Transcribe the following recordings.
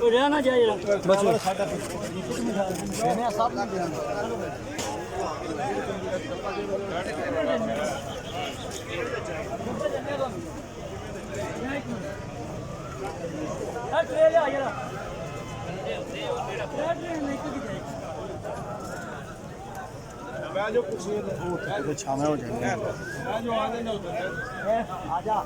ਰਹਿਣਾ ਚਾਹੀਦਾ ਬਸ ਸਾਡਾ ਸਭ ਨੂੰ ਦੇਣਾ ਆ ਟ੍ਰੇਨ ਆ ਜਰਾ मैं जो कुछ वो छामे हो जाएंगे मैं जो आने ना उधर आजा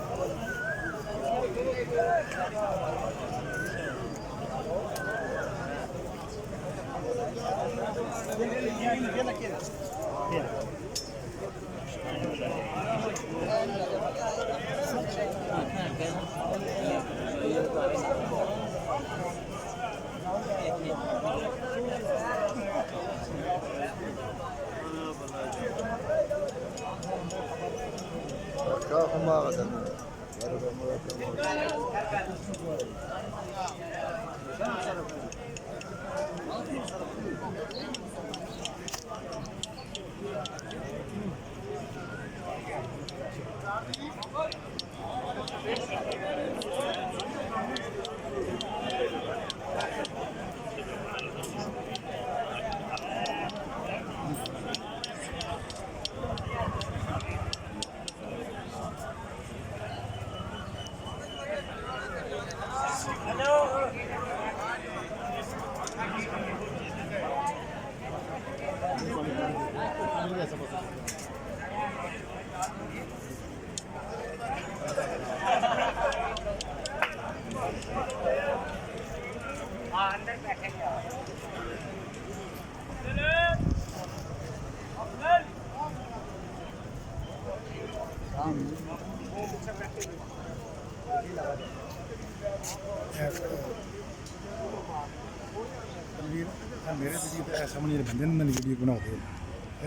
मेरे ऐसा मन बंदे ने वीडियो बना दे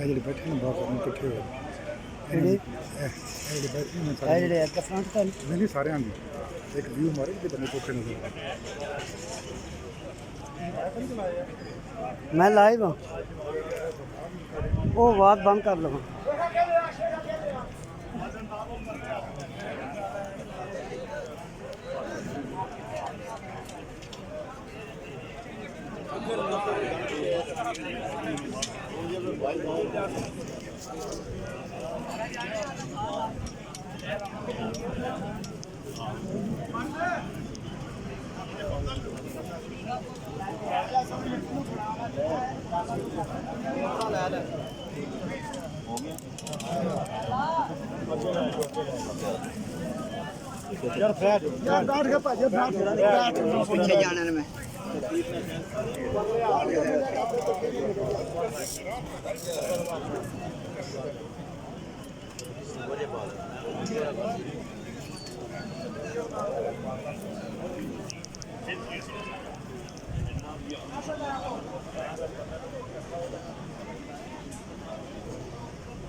जो बैठे ने बाहर इकट्ठे हुए नहीं सारे एक व्यू मारे बंदे चौखे नजर मैं लाइव हूँ वो बात बंद कर लो पीछे जाने में Thank you.